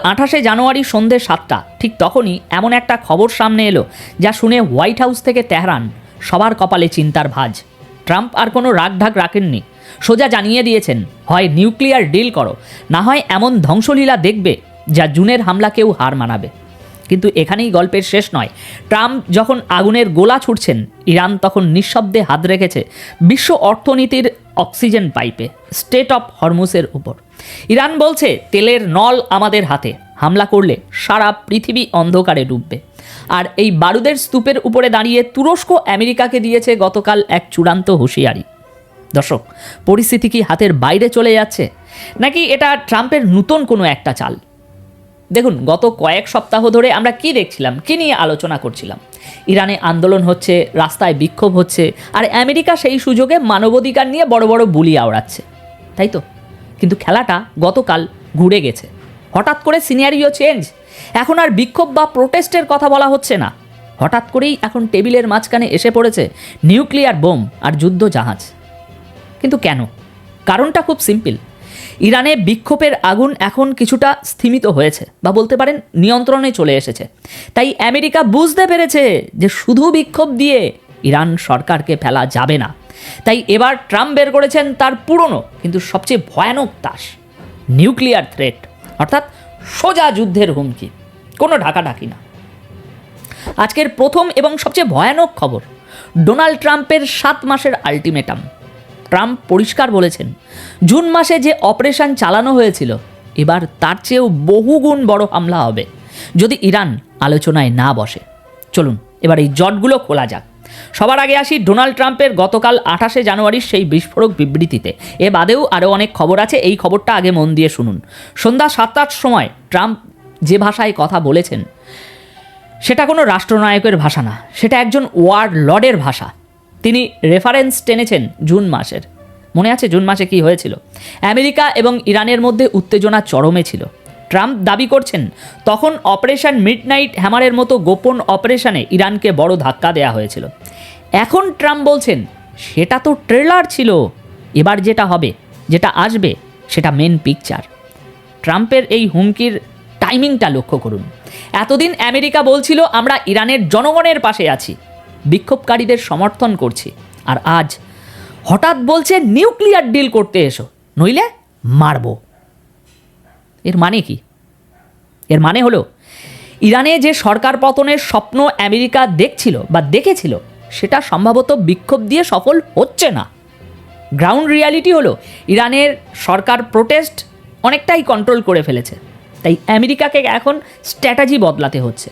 28শে জানুয়ারি সন্ধে 7টা ঠিক তখনই এমন একটা খবর সামনে এলো যা শুনে হোয়াইট হাউস থেকে তেহরান সবার কপালে চিন্তার ভাঁজ। ট্রাম্প আর কোনো রাগঢাক রাখেননি, সোজা জানিয়ে দিয়েছেন হয় নিউক্লিয়ার ডিল করো, না হয় এমন ধ্বংসলীলা দেখবে যা জুনের হামলাকেও হার মানাবে। কিন্তু এখানেই গল্পের শেষ নয়। ট্রাম্প যখন আগুনের গোলা ছুটছেন, ইরান তখন নিঃশব্দে হাত রেখেছে বিশ্ব অর্থনীতির অক্সিজেন পাইপে, স্টেট অফ হরমুজের উপর। ইরান বলছে তেলের নল আমাদের হাতে, হামলা করলে সারা পৃথিবী অন্ধকারে ডুববে। আর এই বারুদের স্তূপের উপরে দাঁড়িয়ে তুরস্ক আমেরিকাকে দিয়েছে গতকাল এক চূড়ান্ত হুঁশিয়ারি। দর্শক, পরিস্থিতি কি হাতের বাইরে চলে যাচ্ছে, নাকি এটা ট্রাম্পের নতুন কোনো একটা চাল? দেখুন, গত কয়েক সপ্তাহ ধরে আমরা কি দেখছিলাম, কি নিয়ে আলোচনা করছিলাম? ইরানে আন্দোলন হচ্ছে, রাস্তায় বিক্ষোভ হচ্ছে, আর আমেরিকা সেই সুযোগে মানবাধিকার নিয়ে বড় বড় বুলি আওড়াচ্ছে, তাই তো? কিন্তু খেলাটা গতকাল ঘুরে গেছে। হঠাৎ করে সিনারিও চেঞ্জ। এখন আর বিক্ষোভ বা প্রোটেস্টের কথা বলা হচ্ছে না, হঠাৎ করেই এখন টেবিলের মাঝখানে এসে পড়েছে নিউক্লিয়ার বোম আর যুদ্ধ জাহাজ। কিন্তু কেন? কারণটা খুব সিম্পল। ইরানে বিক্ষোভের আগুন এখন কিছুটা স্থিমিত হয়েছে, বা বলতে পারেন নিয়ন্ত্রণে চলে এসেছে। তাই আমেরিকা বুঝতে পেরেছে যে শুধু বিক্ষোভ দিয়ে ইরান সরকারকে ফেলা যাবে না। তাই এবার ট্রাম্প বের করেছেন তার পুরনো কিন্তু সবচেয়ে ভয়ানক তাস, নিউক্লিয়ার থ্রেট, অর্থাৎ সোজা যুদ্ধের হুমকি, কোনো ঢাকাঢাকি না। আজকের প্রথম এবং সবচেয়ে ভয়ানক খবর, ডোনাল্ড ট্রাম্পের 7 মাসের আলটিমেটাম। ট্রাম্প পরিষ্কার বলেছেন, জুন মাসে যে অপারেশন চালানো হয়েছিল এবার তার চেয়েও বহুগুণ বড় হামলা হবে যদি ইরান আলোচনায় না বসে। চলুন এবার এই জটগুলো খোলা যাক। সবার আগে আসি ডোনাল্ড ট্রাম্পের গতকাল 28শে জানুয়ারির সেই বিস্ফোরক বিবৃতিতে। এ বাদেও আরও অনেক খবর আছে, এই খবরটা আগে মন দিয়ে শুনুন। সন্ধ্যা 7টার সময় ট্রাম্প যে ভাষায় কথা বলেছেন সেটা কোনো রাষ্ট্রনায়কের ভাষা না, সেটা একজন ওয়ার্ড লর্ডের ভাষা। তিনি রেফারেন্স টেনেছেন জুন মাসের। মনে আছে জুন মাসে কি হয়েছিল? আমেরিকা এবং ইরানের মধ্যে উত্তেজনা চরমে ছিল। ট্রাম্প দাবি করছেন তখন অপারেশন মিডনাইট হ্যামারের মতো গোপন অপারেশনে ইরানকে বড় ধাক্কা দেওয়া হয়েছিল। এখন ট্রাম্প বলছেন সেটা তো ট্রেলার ছিল, এবার যেটা হবে, যেটা আসবে, সেটা মেন পিকচার। ট্রাম্পের এই হুমকির টাইমিংটা লক্ষ্য করুন। এতদিন আমেরিকা বলছিল আমরা ইরানের জনগণের পাশে আছি, বিক্ষোভকারীদের সমর্থন করছি, আর আজ হঠাৎ বলছে নিউক্লিয়ার ডিল করতে এসো, নইলে মারব। এর মানে কি? এর মানে হলো ইরানে যে সরকার পতনের স্বপ্ন আমেরিকা দেখছিল বা দেখেছিল সেটা সম্ভবত বিক্ষোভ দিয়ে সফল হচ্ছে না। গ্রাউন্ড রিয়ালিটি হলো ইরানের সরকার প্রোটেস্ট অনেকটাই কন্ট্রোল করে ফেলেছে। তাই আমেরিকাকে এখন স্ট্র্যাটেজি বদলাতে হচ্ছে।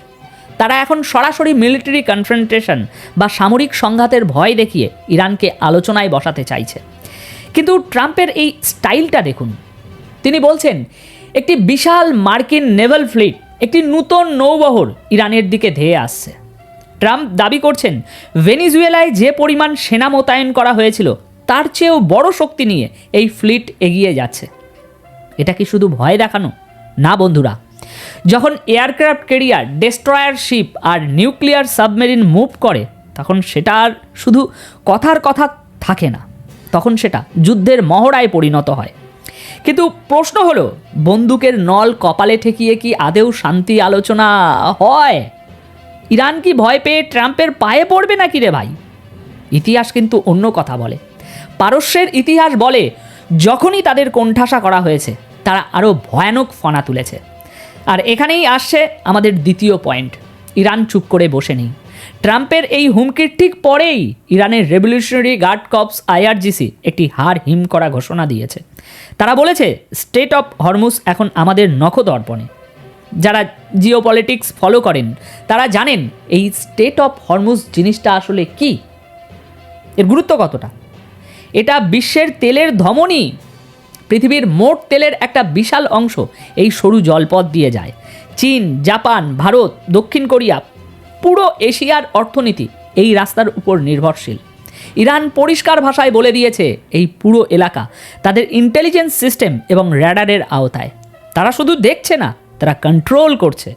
তারা এখন সরাসরি মিলিটারি কনফ্রন্টেশন বা সামরিক সংঘাতের ভয় দেখিয়ে ইরানকে আলোচনায় বসাতে চাইছে। কিন্তু ট্রাম্পের এই স্টাইলটা দেখুন। তিনি বলছেন একটি বিশাল মার্কিন নেভাল ফ্লিট, একটি নূতন নৌবহর ইরানের দিকে ধেয়ে আসছে। ট্রাম্প দাবি করছেন ভেনিজুয়েলায় যে পরিমাণ সেনা মোতায়েন করা হয়েছিল তার চেয়েও বড় শক্তি নিয়ে এই ফ্লিট এগিয়ে যাচ্ছে। এটা কি শুধু ভয় দেখানো? না বন্ধুরা, যখন এয়ারক্রাফট ক্যারিয়ার, ডেস্ট্রয়ার শিপ আর নিউক্লিয়ার সাবমেরিন মুভ করে তখন সেটা আর শুধু কথার কথা থাকে না, তখন সেটা যুদ্ধের মহড়ায় পরিণত হয়। কিন্তু প্রশ্ন হলো, বন্দুকের নল কপালে ঠেকিয়ে কি আদেও শান্তি আলোচনা হয়? ইরান কি ভয় পেয়ে ট্রাম্পের পায়ে পড়বে নাকি রে ভাই? ইতিহাস কিন্তু অন্য কথা বলে। পারস্যের ইতিহাস বলে যখনই তাদের কোণঠাসা করা হয়েছে তারা আরও ভয়ানক ফনা তুলেছে। আর এখানেই আসছে আমাদের দ্বিতীয় পয়েন্ট, ইরান চুপ করে বসে নেই। ট্রাম্পের এই হুমকির ঠিক পরেই ইরানের রেভলিউশনারি গার্ড কর্পস IRGC একটি হাড় হিম করা ঘোষণা দিয়েছে। তারা বলেছে স্টেট অফ হরমুজ এখন আমাদের নখদর্পণে। যারা জিওপলিটিক্স ফলো করেন তারা জানেন এই স্টেট অফ হরমুজ জিনিসটা আসলে কি, এর গুরুত্ব কতটা। এটা বিশ্বের তেলের ধমনী। পৃথিবীর মোট তেলের একটা বিশাল অংশ এই সরু জলপথ দিয়ে যায়। চীন, জাপান, ভারত, দক্ষিণ কোরিয়া, পুরো এশিয়ার অর্থনীতি এই রাস্তার উপর নির্ভরশীল। ইরান পরিষ্কার ভাষায় বলে দিয়েছে এই পুরো এলাকা তাদের ইন্টেলিজেন্স সিস্টেম এবং র্যাডারের আওতায়। তারা শুধু দেখছে না, তারা কন্ট্রোল করছে।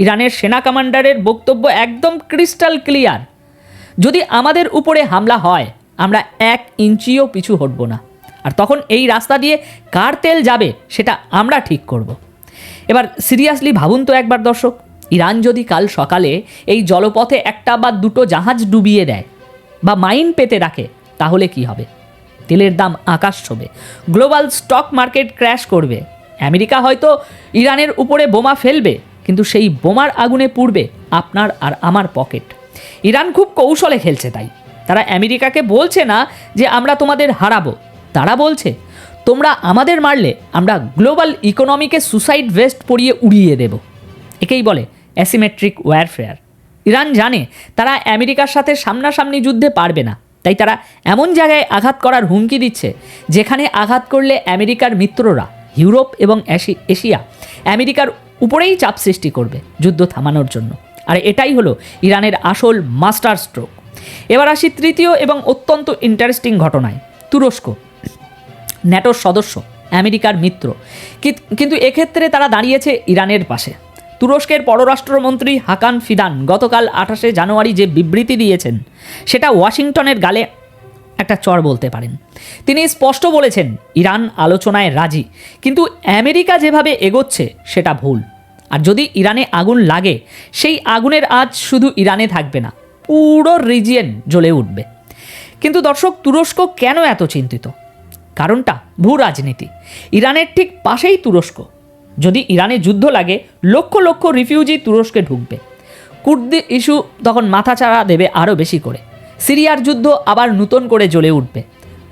ইরানের সেনা কমান্ডারের বক্তব্য একদম ক্রিস্টাল ক্লিয়ার, যদি আমাদের উপরে হামলা হয় আমরা 1 ইঞ্চিও পিছু হটব না, আর তখন এই রাস্তা দিয়ে কার তেল যাবে সেটা আমরা ঠিক করব। এবার সিরিয়াসলি ভাবুন তো একবার দর্শক, ইরান যদি কাল সকালে এই জলপথে একটা বা দুটো জাহাজ ডুবিয়ে দেয় বা মাইন পেতে রাখে, তাহলে কি হবে? তেলের দাম আকাশ ছোঁবে, গ্লোবাল স্টক মার্কেট ক্র্যাশ করবে, আমেরিকা হয়তো ইরানের উপরে বোমা ফেলবে, কিন্তু সেই বোমার আগুনে পুড়বে আপনার আর আমার পকেট। ইরান খুব কৌশলে খেলছে, তাই তারা আমেরিকাকে বলছে না যে আমরা তোমাদের হারাবো, তারা বলছে তোমরা আমাদের মারলে আমরা গ্লোবাল ইকোনমিকে সুসাইড ভেস্ট পরিয়ে উড়িয়ে দেব। একেই বলে অ্যাসিমেট্রিক ওয়ারফেয়ার। ইরান জানে তারা আমেরিকার সাথে সামনাসামনি যুদ্ধে পারবে না, তাই তারা এমন জায়গায় আঘাত করার হুমকি দিচ্ছে যেখানে আঘাত করলে আমেরিকার মিত্ররা ইউরোপ এবং এশিয়া আমেরিকার উপরেই চাপ সৃষ্টি করবে যুদ্ধ থামানোর জন্য। আর এটাই হলো ইরানের আসল মাস্টার স্ট্রোক। এবার আসি তৃতীয় এবং অত্যন্ত ইন্টারেস্টিং ঘটনায়। তুরস্ক ন্যাটোর সদস্য, আমেরিকার মিত্র, কিন্তু এক্ষেত্রে তারা দাঁড়িয়েছে ইরানের পাশে। তুরস্কের পররাষ্ট্রমন্ত্রী হাকান ফিদান গতকাল 28শে জানুয়ারি যে বিবৃতি দিয়েছেন, সেটা ওয়াশিংটনের গালে একটা চর বলতে পারেন। তিনি স্পষ্ট বলেছেন ইরান আলোচনায় রাজি, কিন্তু আমেরিকা যেভাবে এগোচ্ছে সেটা ভুল। আর যদি ইরানে আগুন লাগে, সেই আগুনের আঁচ শুধু ইরানে থাকবে না, পুরো রিজিয়ন জ্বলে উঠবে। কিন্তু দর্শক, তুরস্ক কেন এত চিন্তিত? কারণটা ভূ রাজনীতি। ইরানের ঠিক পাশেই তুরস্ক। যদি ইরানে যুদ্ধ লাগে, লক্ষ লক্ষ রিফিউজি তুরস্কে ঢুকবে। কুর্দি ইস্যু তখন মাথাচাড়া দেবে আরও বেশি করে। সিরিয়ার যুদ্ধ আবার নতুন করে জ্বলে উঠবে।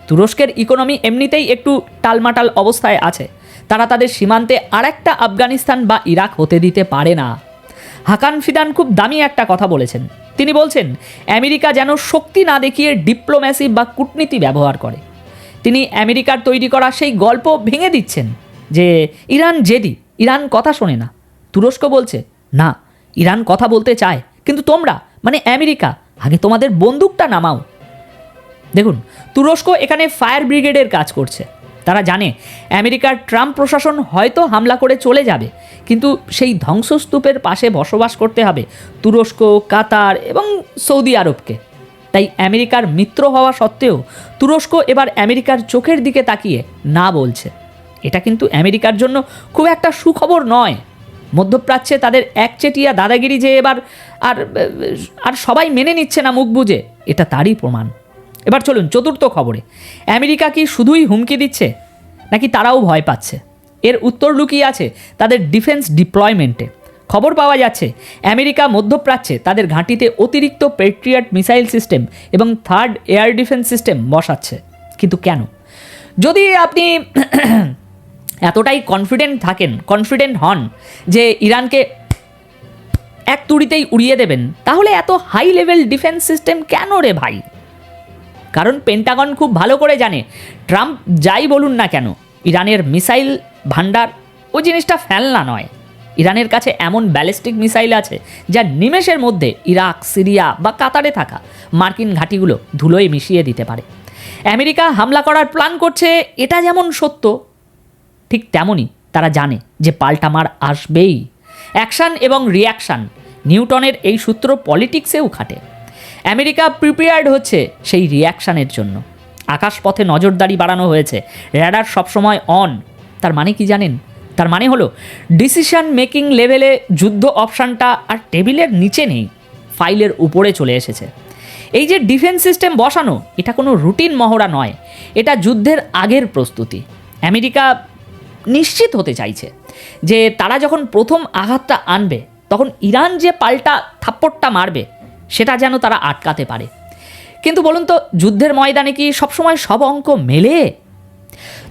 তুরস্কের ইকোনমি এমনিতেই একটু টালমাটাল অবস্থায় আছে, তারা তাদের সীমান্তে আরেকটা আফগানিস্তান বা ইরাক হতে দিতে পারে না। হাকান ফিদান খুব দামি একটা কথা বলেছেন। তিনি বলছেন আমেরিকা যেন শক্তি না দেখিয়ে ডিপ্লোম্যাসি বা কূটনীতি ব্যবহার করে। তিনি আমেরিকার তৈরি করা সেই গল্প ভেঙে দিচ্ছেন যে ইরান জেদি, ইরান কথা শোনে না। তুরস্ক বলছে না, ইরান কথা বলতে চায়, কিন্তু তোমরা মানে আমেরিকা আগে তোমাদের বন্দুকটা নামাও। দেখুন, তুরস্ক এখানে ফায়ার ব্রিগেডের কাজ করছে। তারা জানে আমেরিকার ট্রাম্প প্রশাসন হয়তো হামলা করে চলে যাবে, কিন্তু সেই ধ্বংসস্তূপের পাশে বসবাস করতে হবে তুরস্ক, কাতার এবং সৌদি আরবকে। তাই আমেরিকার মিত্র হওয়া সত্ত্বেও তুরস্ক এবার আমেরিকার চোখের দিকে তাকিয়ে না বলছে। এটা কিন্তু আমেরিকার জন্য খুব একটা সুখবর নয়। মধ্যপ্রাচ্যে তাদের একচেটিয়া দাদাগিরি যে এবার আর সবাই মেনে নিচ্ছে না মুখ বুজে, এটা তারই প্রমাণ। এবার চলুন চতুর্থ খবরে। আমেরিকা কি শুধুই হুমকি দিচ্ছে, নাকি তারাও ভয় পাচ্ছে? এর উত্তর লুকিয়ে আছে তাদের ডিফেন্স ডিপ্লয়মেন্টে। খবর পাওয়া যাচ্ছে আমেরিকা মধ্যপ্রাচ্যে তাদের ঘাঁটিতে অতিরিক্ত পেট্রিয়ট মিসাইল সিস্টেম এবং থার্ড এয়ার ডিফেন্স সিস্টেম বসাচ্ছে। কিন্তু কেন? যদি আপনি এতটাই কনফিডেন্ট হন যে ইরানকে এক তুড়িতেই উড়িয়ে দেবেন, তাহলে এত হাই লেভেল ডিফেন্স সিস্টেম কেন রে ভাই? কারণ পেন্টাগন খুব ভালো করে জানে ট্রাম্প যাই বলুন না কেন, ইরানের মিসাইল ভান্ডার ও জিনিসটা ফেলনা নয়। ইরানের কাছে এমন ব্যালিস্টিক মিসাইল আছে যা নিমেষের মধ্যে ইরাক, সিরিয়া বা কাতারে থাকা মার্কিন ঘাঁটিগুলো ধুলোয় মিশিয়ে দিতে পারে। আমেরিকা হামলা করার প্ল্যান করছে, এটা যেমন সত্য, ঠিক তেমনই তারা জানে যে পাল্টামার আসবেই। অ্যাকশান এবং রিয়াকশান, নিউটনের এই সূত্র পলিটিক্সেও খাটে। আমেরিকা প্রিপেয়ার্ড হচ্ছে সেই রিয়াকশানের জন্য। আকাশপথে নজরদারি বাড়ানো হয়েছে, র্যাডার সবসময় অন। তার মানে কি জানেন? তার মানে হলো ডিসিশন মেকিং লেভেলে যুদ্ধ অপশানটা আর টেবিলের নিচে নেই, ফাইলের উপরে চলে এসেছে। এই যে ডিফেন্স সিস্টেম বসানো, এটা কোনো রুটিন মহড়া নয়, এটা যুদ্ধের আগের প্রস্তুতি। আমেরিকা নিশ্চিত হতে চাইছে যে তারা যখন প্রথম আঘাতটা আনবে, তখন ইরান যে পাল্টা থাপ্পড়টা মারবে সেটা যেন তারা আটকাতে পারে। কিন্তু বলুন তো, যুদ্ধের ময়দানে কি সবসময় সব অঙ্ক মেলে?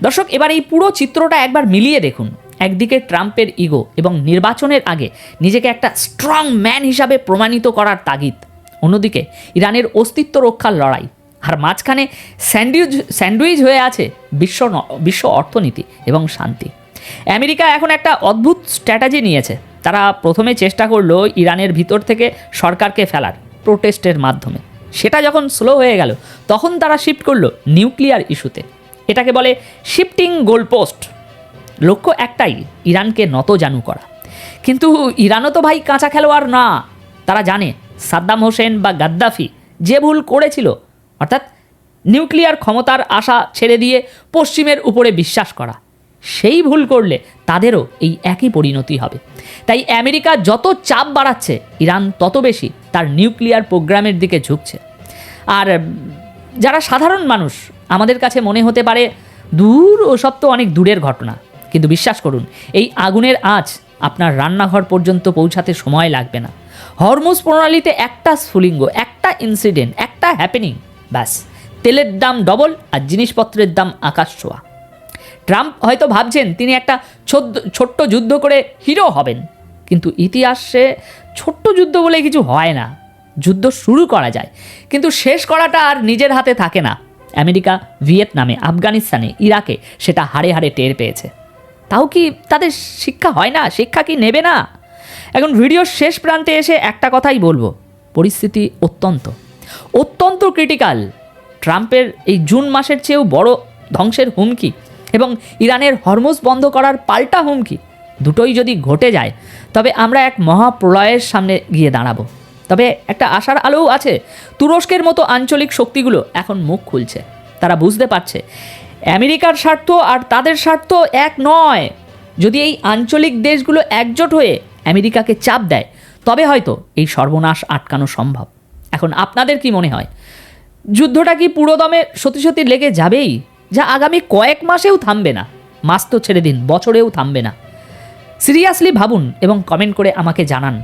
দর্শক, এবার এই পুরো চিত্রটা একবার মিলিয়ে দেখুন। একদিকে ট্রাম্পের ইগো এবং নির্বাচনের আগে নিজেকে একটা স্ট্রং ম্যান হিসাবে প্রমাণিত করার তাগিদ, অন্যদিকে ইরানের অস্তিত্ব রক্ষার লড়াই, আর মাঝখানে স্যান্ডউইচ হয়ে আছে বিশ্ব অর্থনীতি এবং শান্তি। আমেরিকা এখন একটা অদ্ভুত স্ট্র্যাটেজি নিয়েছে। তারা প্রথমে চেষ্টা করলো ইরানের ভিতর থেকে সরকারকে ফেলার, প্রোটেস্টের মাধ্যমে। সেটা যখন স্লো হয়ে গেল, তখন তারা শিফট করলো নিউক্লিয়ার ইস্যুতে। এটাকে বলে শিফটিং গোলপোস্ট। লক্ষ্য একটাই, ইরানকে নতজানু করা। কিন্তু ইরানও তো ভাই কাঁচা খেলোয়াড় না। তারা জানে সাদ্দাম হোসেন বা গাদ্দাফি যে ভুল করেছিল, অর্থাৎ নিউক্লিয়ার ক্ষমতার আশা ছেড়ে দিয়ে পশ্চিমের উপরে বিশ্বাস করা, সেই ভুল করলে তাদেরও এই একই পরিণতি হবে। তাই আমেরিকা যত চাপ বাড়াচ্ছে, ইরান তত বেশি তার নিউক্লিয়ার প্রোগ্রামের দিকে ঝুঁকছে। আর যারা সাধারণ মানুষ, আমাদের কাছে মনে হতে পারে দূর, ওসব তো অনেক দূরের ঘটনা। কিন্তু বিশ্বাস করুন, এই আগুনের আঁচ আপনার রান্নাঘর পর্যন্ত পৌঁছাতে সময় লাগবে না। হরমুজ প্রণালীতে একটা স্ফুলিঙ্গ, একটা ইনসিডেন্ট, একটা হ্যাপেনিং, ব্যাস তেলের দাম ডবল আর জিনিসপত্রের দাম আকাশ ছোঁয়া। ট্রাম্প হয়তো ভাবছেন তিনি একটা ছোট্ট যুদ্ধ করে হিরো হবেন, কিন্তু ইতিহাসে ছোট্ট যুদ্ধ বলে কিছু হয় না। যুদ্ধ শুরু করা যায়, কিন্তু শেষ করাটা আর নিজের হাতে থাকে না। আমেরিকা ভিয়েতনামে, আফগানিস্তানে, ইরাকে সেটা হাড়ে হাড়ে টের পেয়েছে। তাও কি তাদের শিক্ষা হয় না? শিক্ষা কি নেবে না? এখন ভিডিওর শেষ প্রান্তে এসে একটা কথাই বলবো, পরিস্থিতি অত্যন্ত ক্রিটিক্যাল। ট্রাম্পের এই জুন মাসের চেয়েও বড় ধ্বংসের হুমকি এবং ইরানের হরমুজ বন্ধ করার পাল্টা হুমকি, দুটোই যদি ঘটে যায় তবে আমরা এক মহাপ্রলয়ের সামনে গিয়ে দাঁড়াবো। তবে একটা আশার আলোও আছে। তুরস্কের মতো আঞ্চলিক শক্তিগুলো এখন মুখ খুলছে। তারা বুঝতে পারছে আমেরিকার স্বার্থ আর তাদের স্বার্থ এক নয়। যদি এই আঞ্চলিক দেশগুলো একজোট হয়ে আমেরিকাকে চাপ দেয়, তবে হয়তো এই সর্বনাশ আটকানো সম্ভব। এখন আপনাদের কি মনে হয়, যুদ্ধটা কি পুরোদমে সত্যি লেগে যাবেই, যা আগামী কয়েক মাসেও থামবে না? মাস তো ছেড়ে দিন, বছরেও থামবে না। সিরিয়াসলি ভাবুন এবং কমেন্ট করে আমাকে জানান।